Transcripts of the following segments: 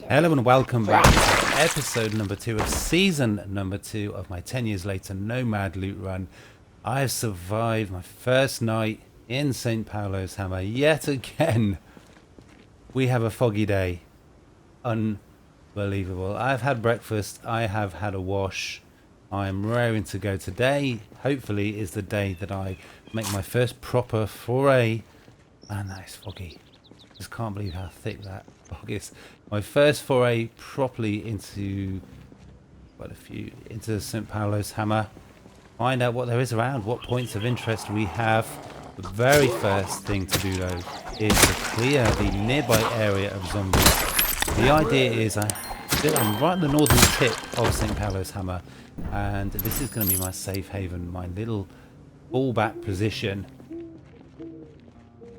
Hello and welcome back to episode number 2 of season number 2 of my 10 years later Nomad loot run. I have survived my first night in St. Paulo's Hammer yet again. We have a foggy day. Unbelievable. I've had breakfast. I have had a wash. I am raring to go. Today, hopefully, is the day that I make my first proper foray. Man, that is foggy. Just can't believe how thick that fog is. My first foray properly into into St. Paulo's Hammer. Find out what there is around, what points of interest we have. The very first thing to do though is to clear the nearby area of zombies. The idea is I'm right on the northern tip of St. Paulo's Hammer, and this is going to be my safe haven, my little fallback position.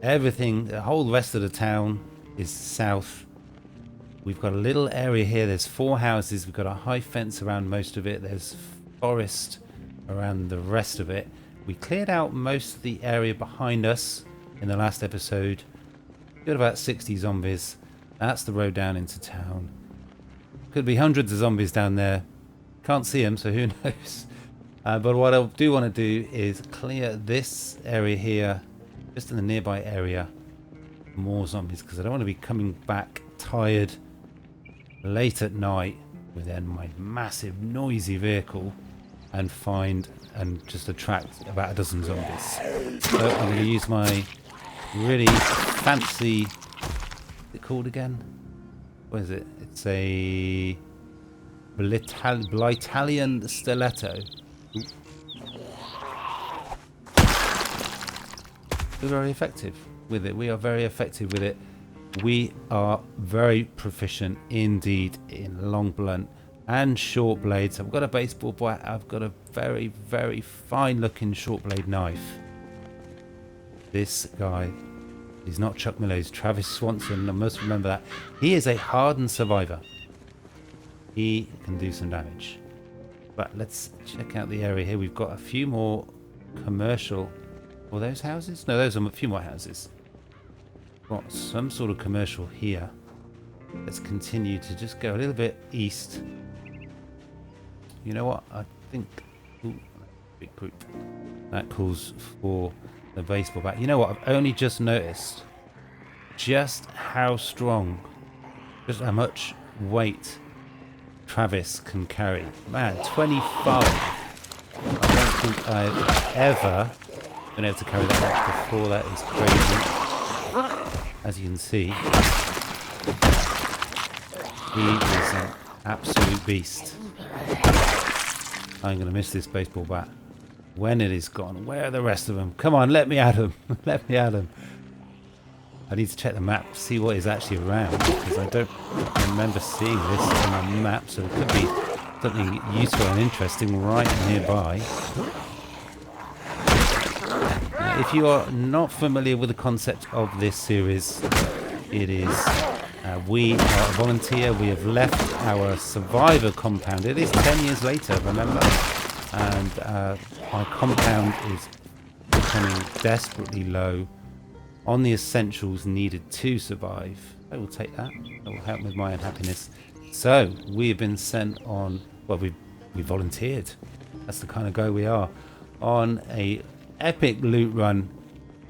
Everything, the whole rest of the town is south. We've got a little area here. There's 4 houses. We've got a high fence around most of it. There's forest around the rest of it. We cleared out most of the area behind us in the last episode. Got about 60 zombies. That's the road down into town. Could be hundreds of zombies down there. Can't see them, so who knows. But what I do want to do is clear this area here, just in the nearby area. More zombies, because I don't want to be coming back tired late at night with then my massive noisy vehicle and just attract about a dozen zombies. So I'm going to use my really fancy, what's it called again? What is it? It's a Italian stiletto. We're very effective with it. We are very effective with it. We are very proficient indeed in long blunt and short blades. I've got a baseball bat. I've got a very, very fine looking short blade knife. This guy is not Chuck Miller, he's Travis Swanson. I must remember that. He is a hardened survivor. He can do some damage. But let's check out the area here. We've got a few more commercial. Are those houses? No, those are a few more houses. Got some sort of commercial here. Let's continue to just go a little bit east. You know what? I think big group. That calls for the baseball bat. You know what? I've only just noticed just how strong, just how much weight Travis can carry. Man, 25. I don't think I've ever been able to carry that much before. That is crazy. As you can see, he is an absolute beast. I'm going to miss this baseball bat when it is gone. Where are the rest of them? Come on, let me at them. Let me at them. I need to check the map to see what is actually around, because I don't remember seeing this on the map, so it could be something useful and interesting right nearby. If you are not familiar with the concept of this series, it is we are a volunteer. We have left our survivor compound. It is 10 years later, remember, and our compound is becoming desperately low on the essentials needed to survive. I will take that. That will help with my unhappiness. So we have been sent on. Well, we volunteered. That's the kind of guy we are, on a epic loot run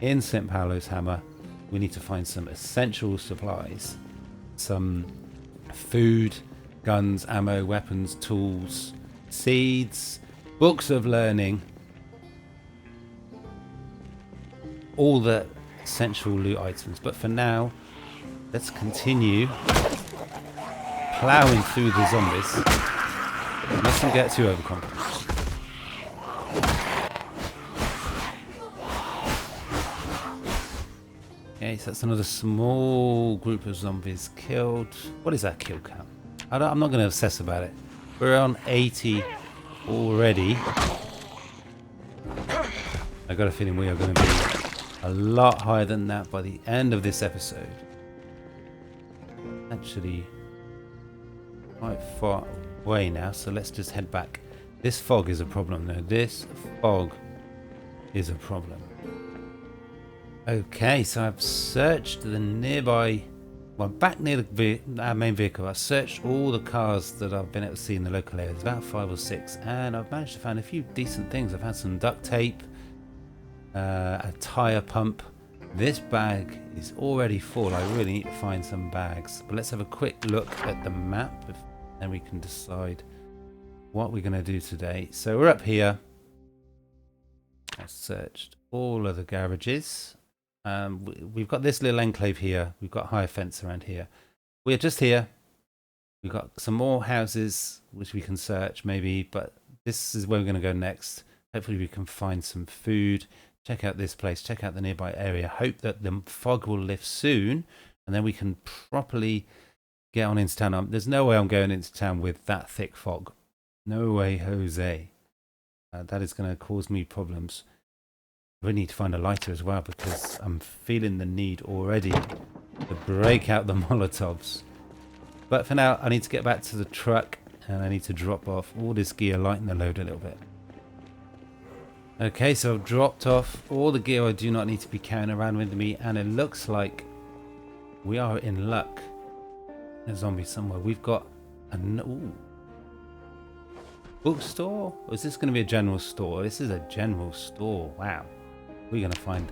in St. Paulo's Hammer. We need to find some essential supplies, some food, guns, ammo, weapons, tools, seeds, books of learning, all the essential loot items. But for now, let's continue plowing through the zombies. Mustn't get too overconfident. Okay, so that's another small group of zombies killed. What is that kill count? I'm not going to obsess about it. We're on 80 already. I got a feeling we are going to be a lot higher than that by the end of this episode. Actually, quite far away now, so let's just head back. This fog is a problem though. This fog is a problem. Okay, so I've searched the nearby Well, I'm back near our main vehicle. I searched all the cars that I've been able to see in the local area. There's about 5 or 6, and I've managed to find a few decent things. I've had some duct tape, a tyre pump. This bag is already full. I really need to find some bags. But let's have a quick look at the map, and we can decide what we're going to do today. So we're up here. I searched all of the garages. We've got this little enclave here. We've got high fence around here. We're just here. We've got some more houses which we can search maybe, but this is where we're going to go next. Hopefully we can find some food. Check out this place. Check out the nearby area. Hope that the fog will lift soon, and then we can properly get on into town. There's no way I'm going into town with that thick fog. No way, Jose. That is going to cause me problems. We need to find a lighter as well, because I'm feeling the need already to break out the Molotovs. But for now, I need to get back to the truck, and I need to drop off all this gear, lighten the load a little bit. Okay, so I've dropped off all the gear I do not need to be carrying around with me, and it looks like we are in luck. There's a zombie somewhere. We've got a bookstore? Or is this going to be a general store? This is a general store. Wow. We're going to find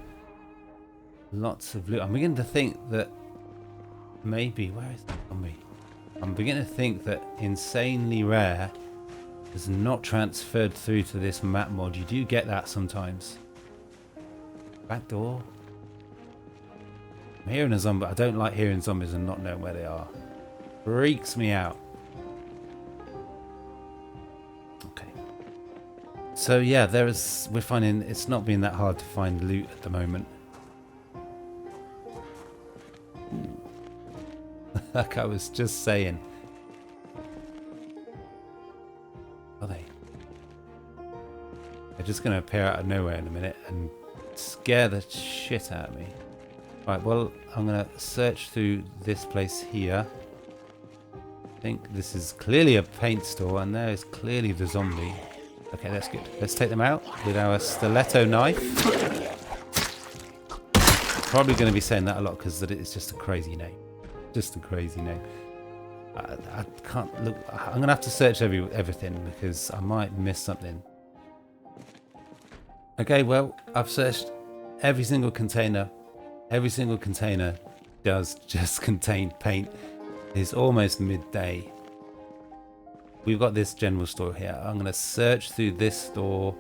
lots of loot. I'm beginning to think that maybe... Where is the zombie? I'm beginning to think that insanely rare is not transferred through to this map mod. You do get that sometimes. Back door. I'm hearing a zombie. I don't like hearing zombies and not knowing where they are. Freaks me out. Okay. So yeah, we're finding it's not been that hard to find loot at the moment. Like I was just saying. Are they? They're just going to appear out of nowhere in a minute and scare the shit out of me. Right, well, I'm going to search through this place here. I think this is clearly a paint store, and there is clearly the zombie. Okay, that's good. Let's take them out with our stiletto knife. Probably going to be saying that a lot because it's just a crazy name. Just a crazy name. I can't look. I'm going to have to search everything because I might miss something. Okay, well, I've searched every single container. Every single container does just contain paint. It's almost midday. We've got this general store here. I'm going to search through this store.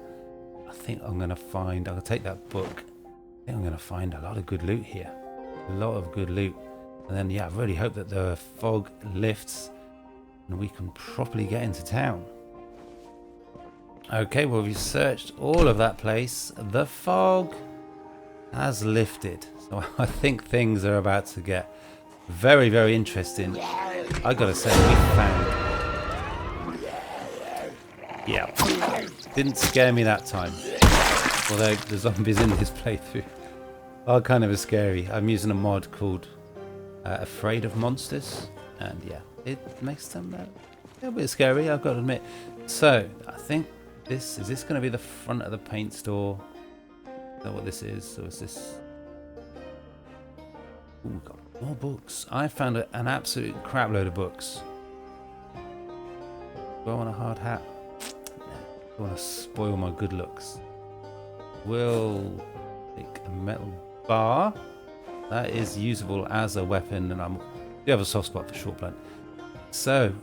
I think I'm going to find... I'll take that book. I think I'm going to find a lot of good loot here. A lot of good loot. And then, yeah, I really hope that the fog lifts and we can properly get into town. Okay, well, we've searched all of that place. The fog has lifted. So I think things are about to get very, very interesting. I gotta say, we found... Yeah, didn't scare me that time. Although the zombies in this playthrough are kind of scary. I'm using a mod called Afraid of Monsters, and yeah, it makes them a little bit scary, I've got to admit. So I think is this going to be the front of the paint store? Is that what this is? Or is this... Ooh, we've got more books. I found an absolute crap load of books. Do I want a hard hat? I want to spoil my good looks. We'll take a metal bar. That is usable as a weapon, and I do have a soft spot for short blunt. So,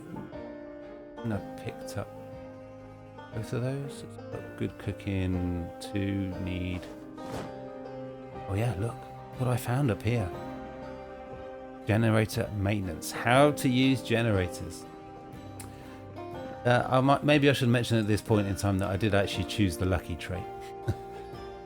I picked up both of those. It's got good cooking. 2 need... Oh yeah, look what I found up here. Generator maintenance. How to use generators. Maybe I should mention at this point in time that I did actually choose the lucky trait.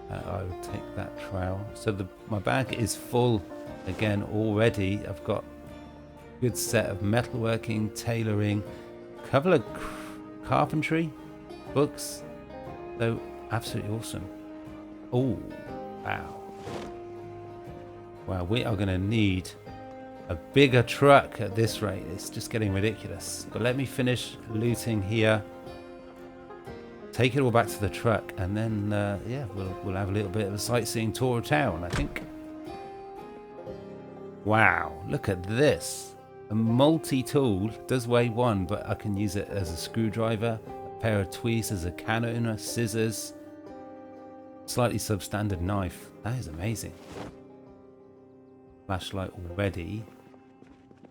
I will take that trowel. So my bag is full again already. I've got a good set of metalworking, tailoring, a couple of carpentry books. So absolutely awesome. Oh, wow. Wow, we are going to need a bigger truck at this rate. It's just getting ridiculous. But let me finish looting here. Take it all back to the truck, and then yeah, we'll have a little bit of a sightseeing tour of town, I think. Wow, look at this. A multi-tool. Does weigh 1, but I can use it as a screwdriver, a pair of tweezers, a cannoner, scissors, slightly substandard knife. That is amazing. Flashlight already.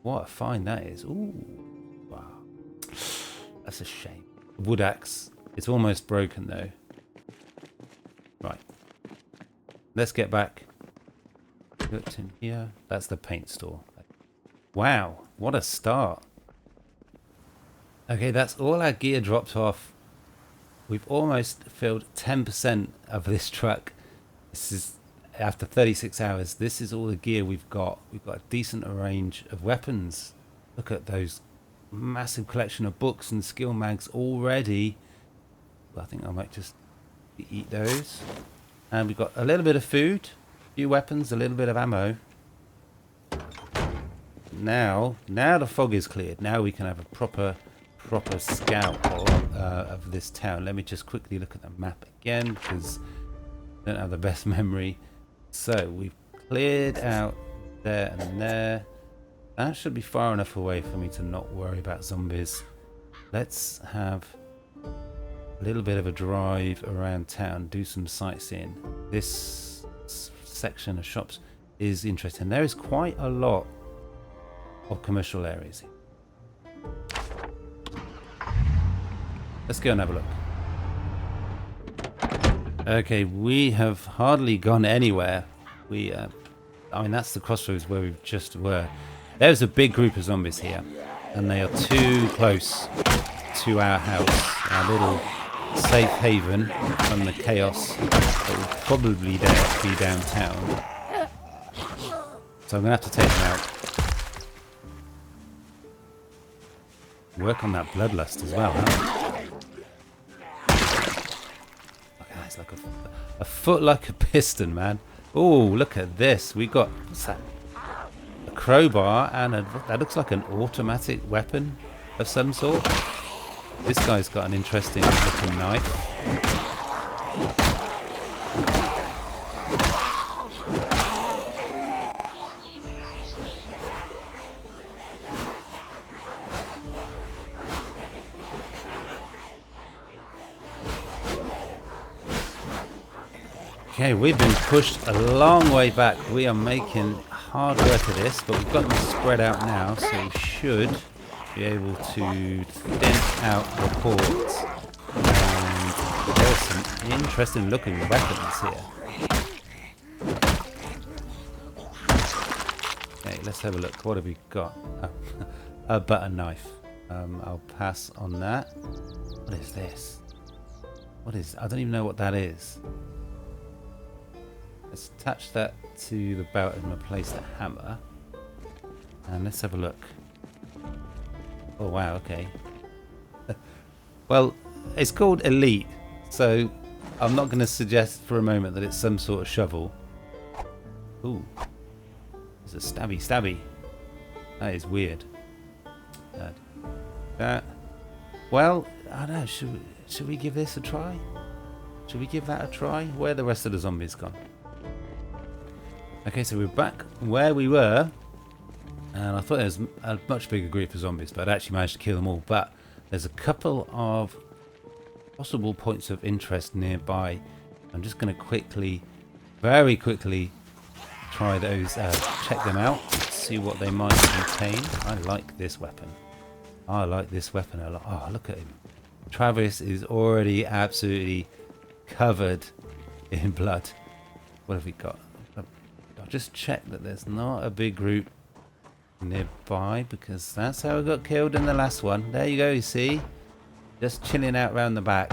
What a find that is. Ooh, wow. That's a shame. Wood axe. It's almost broken though. Right. Let's get back. Looked in here. That's the paint store. Wow, what a start. Okay, that's all our gear dropped off. We've almost filled 10% of this truck. This is after 36 hours. This is all the gear we've got. We've got a decent range of weapons. Look at those massive collection of books and skill mags already. I think I might just eat those. And we've got a little bit of food, a few weapons, a little bit of ammo. Now the fog is cleared. Now we can have a proper scout of this town. Let me just quickly look at the map again because I don't have the best memory. So we've cleared out there and there. That should be far enough away for me to not worry about zombies. Let's have a little bit of a drive around town, do some sightseeing. This section of shops is interesting. There is quite a lot of commercial areas here. Let's go and have a look. Okay, we have hardly gone anywhere. I mean, that's the crossroads where we just were. There's a big group of zombies here, and they are too close to our house, our little safe haven from the chaos that will probably be downtown. So I'm going to have to take them out. Work on that bloodlust as well, huh? Okay, it's like a foot like a piston, man. Oh, look at this. We got, what's that? A crowbar and that looks like an automatic weapon of some sort. This guy's got an interesting looking knife. Okay, we've been pushed a long way back. We are making hard work of this, but we've got them spread out now, so we should be able to thin out the hordes. And there's some interesting looking weapons here. Okay, let's have a look. What have we got? A butter knife. I'll pass on that. What is this? I don't even know what that is. Let's attach that to the belt and replace the hammer. And let's have a look. Oh wow, okay. Well, it's called Elite, so I'm not going to suggest for a moment that it's some sort of shovel. Ooh. It's a stabby. That is weird. That. Well, I don't know, should we give this a try? Should we give that a try? Where are the rest of the zombies gone? Okay, so we're back where we were, and I thought there was a much bigger group of zombies, but I'd actually managed to kill them all. But there's a couple of possible points of interest nearby. I'm just going to very quickly try those, check them out, see what they might contain. I like this weapon. I like this weapon a lot. Oh, look at him. Travis is already absolutely covered in blood. What have we got? I'll just check that there's not a big group nearby, because that's how I got killed in the last one. There you go, you see? Just chilling out round the back.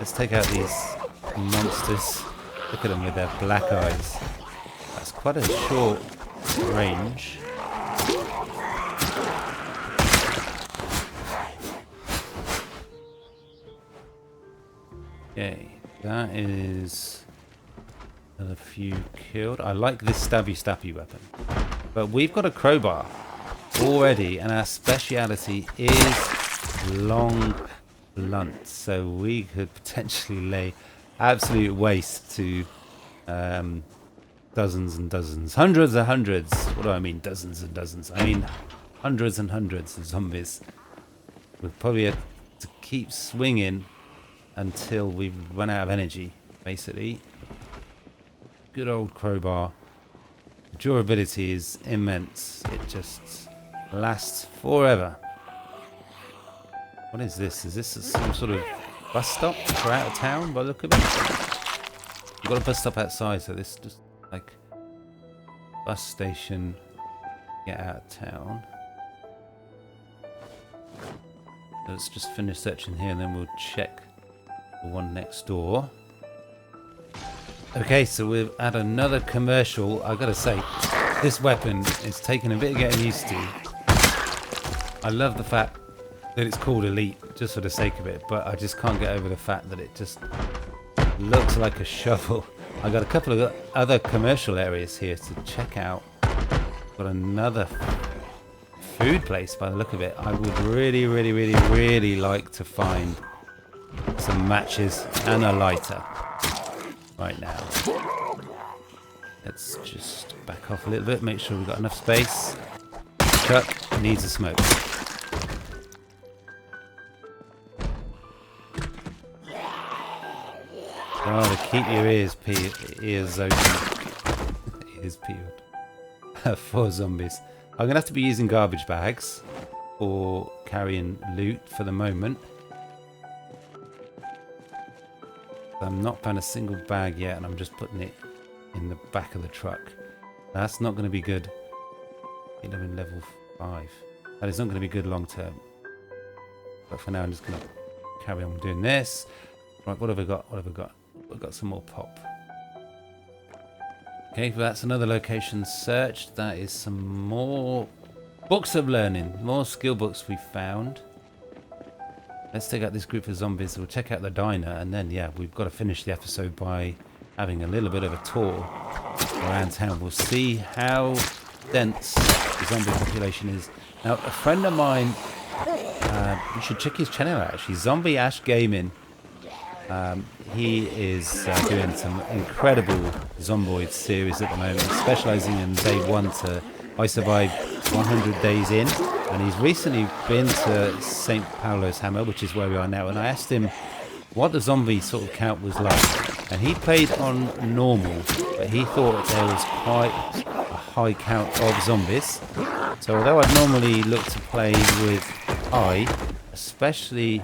Let's take out these monsters. Look at them with their black eyes. That's quite a short range. Okay. That is a few killed. I like this stabby weapon. But we've got a crowbar already, and our speciality is long blunt. So we could potentially lay absolute waste to Dozens and dozens, hundreds and hundreds. What do I mean, dozens and dozens? I mean hundreds and hundreds of zombies. We'll probably have to keep swinging until we run out of energy, basically. Good old crowbar. The durability is immense. It just lasts forever. What is this? Is this some sort of bus stop for out of town by the look of it? We've got a bus stop outside, so this is just like bus station, get out of town. Let's just finish searching here and then we'll check the one next door. Okay, so we've had another commercial. I gotta say, this weapon is taking a bit of getting used to. I love the fact that it's called Elite, just for the sake of it, but I just can't get over the fact that it just looks like a shovel. I got a couple of other commercial areas here to check out. Got another food place by the look of it. I would really like to find some matches and a lighter right now. Let's just back off a little bit, make sure we've got enough space. Chuck needs a smoke. Oh, to keep your ears open. Ears peeled. For zombies. I'm going to have to be using garbage bags for carrying loot for the moment. I'm not found a single bag yet and I'm just putting it in the back of the truck. That's not going to be good. 11 level 5. That is not going to be good long term. But for now I'm just going to carry on doing this. Right, what have we got? What have we got? We've got some more pop. Okay, well, that's another location searched. That is some more books of learning. More skill books we found. Let's take out this group of zombies. We'll check out the diner. And then, yeah, we've got to finish the episode by having a little bit of a tour around town. We'll see how dense the zombie population is. Now, a friend of mine, you should check his channel out, actually. Zombie Ash Gaming. He is doing some incredible Zomboid series at the moment, specialising in day 1 to I Survived 100 Days In, and he's recently been to St. Paulo's Hammer, which is where we are now, and I asked him what the zombie sort of count was like, and he played on normal, but he thought there was quite a high count of zombies. So although I'd normally look to play with high, especially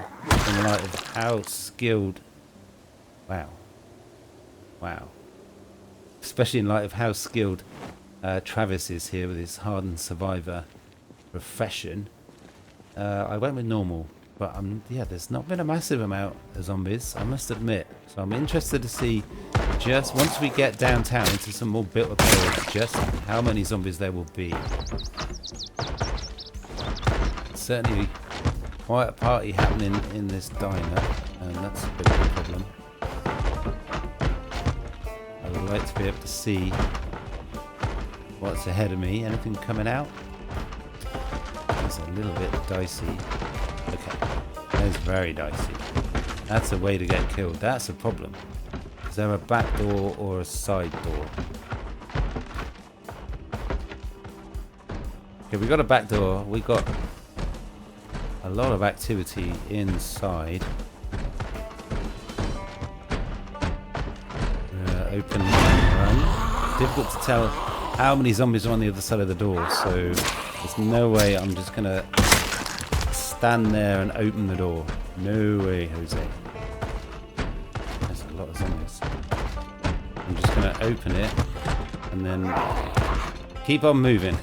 in light of how skilled Wow. Especially in light of how skilled Travis is here with his hardened survivor profession. I went with normal, but yeah, there's not been a massive amount of zombies, I must admit. So I'm interested to see, just once we get downtown into some more built-up areas, just how many zombies there will be. Certainly quite a party happening in this diner, and that's a bit of a problem. I would like to be able to see what's ahead of me. Anything coming out? It's a little bit dicey. Okay, that's very dicey. That's a way to get killed. That's a problem. Is there a back door or a side door? Okay, we got a back door. We got a lot of activity inside. Open and run. Difficult to tell how many zombies are on the other side of the door, so there's no way I'm just gonna stand there and open the door. No way, Jose. There's a lot of zombies. I'm just gonna open it and then keep on moving.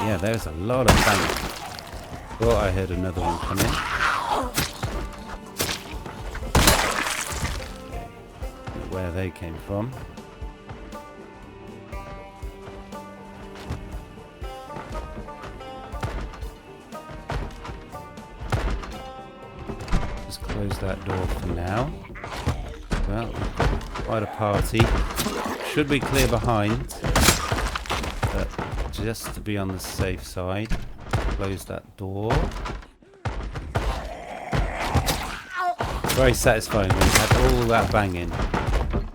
Yeah, there's a lot of panic. Thought I heard another one come in. Where they came from. Just close that door for now. Well, we've got quite a party. Should be clear behind, but just to be on the safe side, close that door. very satisfying when you had all that banging,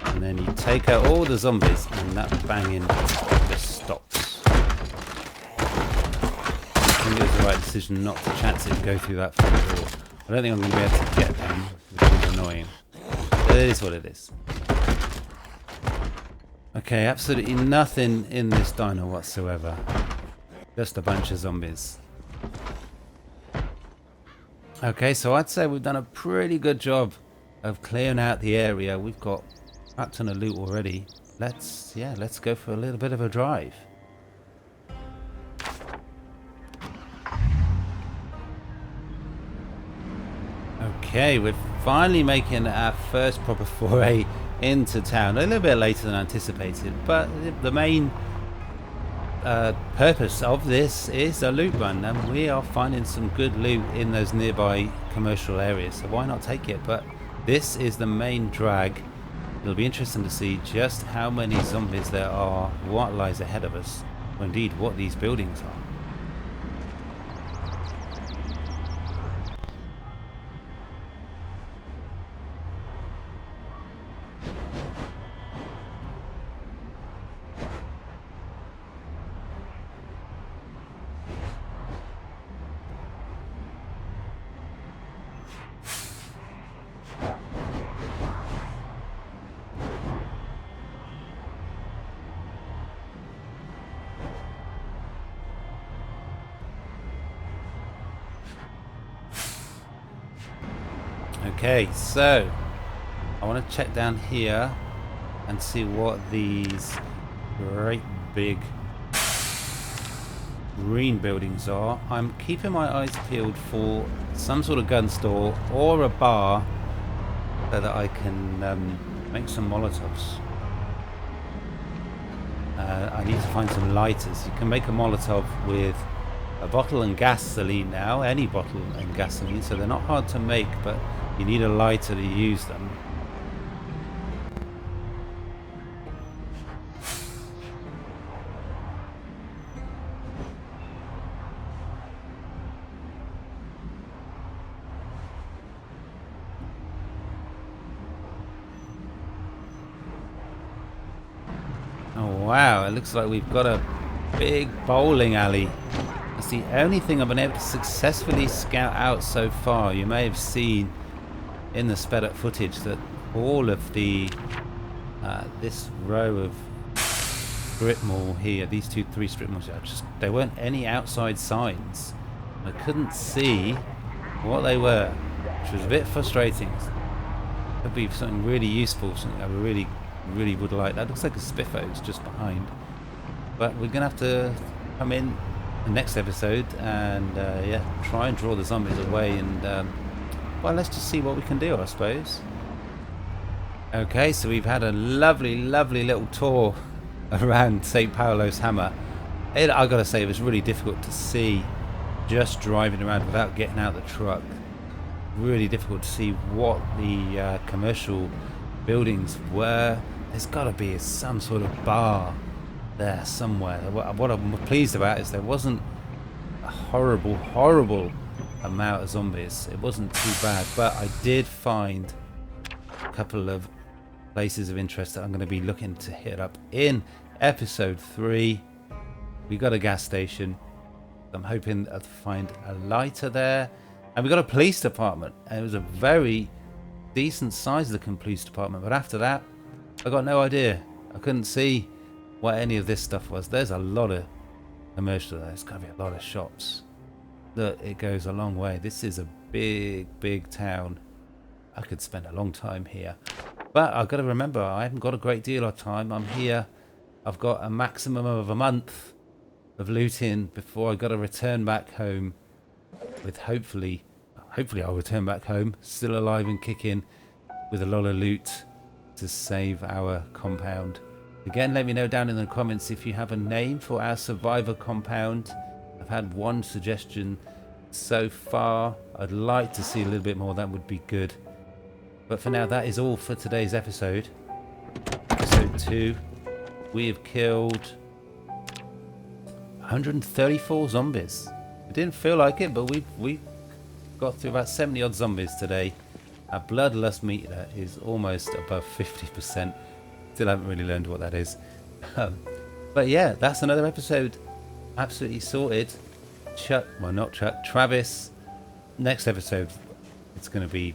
and then you take out all the zombies, and that banging just stops. I think it was the right decision not to chance it and go through that front door. I don't think I'm going to be able to get them, which is annoying. But it is what it is. Okay, absolutely nothing in this dino whatsoever. Just a bunch of zombies. Okay, so I'd say we've done a pretty good job of clearing out the area. We've got a ton of loot already. Let's go for a little bit of a drive. Okay, we're finally making our first proper foray into town. A little bit later than anticipated, but the main purpose of this is a loot run, and we are finding some good loot in those nearby commercial areas, so why not take it? But this is the main drag. It'll be interesting to see just how many zombies there are, what lies ahead of us, or indeed what these buildings are. Okay, so I want to check down here and see what these great big green buildings are. I'm keeping my eyes peeled for some sort of gun store or a bar so that I can make some Molotovs. I need to find some lighters. You can make a Molotov with a bottle and gasoline now, any bottle and gasoline, so they're not hard to make, but you need a lighter to use them. Oh wow, it looks like we've got a big bowling alley. That's the only thing I've been able to successfully scout out so far. You may have seen in the sped up footage that all of the this row of strip mall here, these three strip malls, there weren't any outside signs. I couldn't see what they were, which was a bit frustrating. Could be something really useful, something I really would like. That looks like a Spiffo, it's just behind. But we're gonna have to come in the next episode and try and draw the zombies away, and well, let's just see what we can do, I suppose. Okay, so we've had a lovely little tour around St. Paulo's Hammer. I gotta say, it was really difficult to see just driving around without getting out of the truck. Really difficult to see what the commercial buildings were. There's got to be some sort of bar there somewhere. What I'm pleased about is there wasn't a horrible amount of zombies. It wasn't too bad, but I did find a couple of places of interest that I'm going to be looking to hit up in episode 3. We got a gas station. I'm hoping to find a lighter there, and we got a police department, and it was a very decent size looking police department, but after that I got no idea. I couldn't see what any of this stuff was. There's a lot of commercial there. There's got to be a lot of shops. Look, it goes a long way. This is a big town. I could spend a long time here, but I've got to remember, I haven't got a great deal of time. I'm here, I've got a maximum of a month of looting before I got to return back home with hopefully I'll return back home still alive and kicking with a lot of loot to save our compound. Again, let me know down in the comments if you have a name for our survivor compound. I've had one suggestion so far. I'd like to see a little bit more. That would be good. But for now, that is all for today's episode. Episode 2. We have killed 134 zombies. It didn't feel like it, but we got through about 70 odd zombies today. Our bloodlust meter is almost above 50%. Still haven't really learned what that is. But yeah, that's another episode. Absolutely sorted. Travis. Next episode, it's going to be,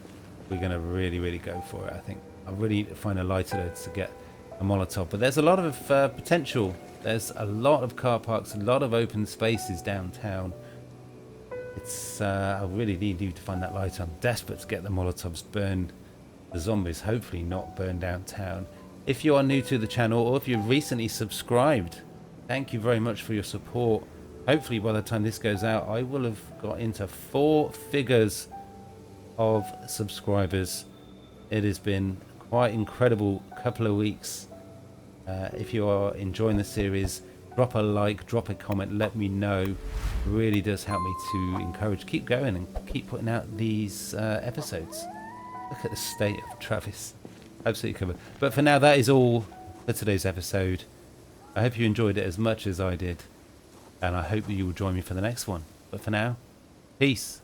we're going to really go for it, I think. I really need to find a lighter to get a Molotov. But there's a lot of potential. There's a lot of car parks, a lot of open spaces downtown. It's I really need you to find that lighter. I'm desperate to get the Molotovs burned, the zombies hopefully not burned downtown. If you are new to the channel or if you've recently subscribed, thank you very much for your support. Hopefully by the time this goes out, I will have got into 4 figures of subscribers. It has been quite incredible couple of weeks. If you are enjoying the series, drop a like, drop a comment, let me know. It really does help me to encourage, keep going and keep putting out these episodes. Look at the state of Travis. Absolutely covered. But for now, that is all for today's episode. I hope you enjoyed it as much as I did. And I hope that you will join me for the next one. But for now, peace.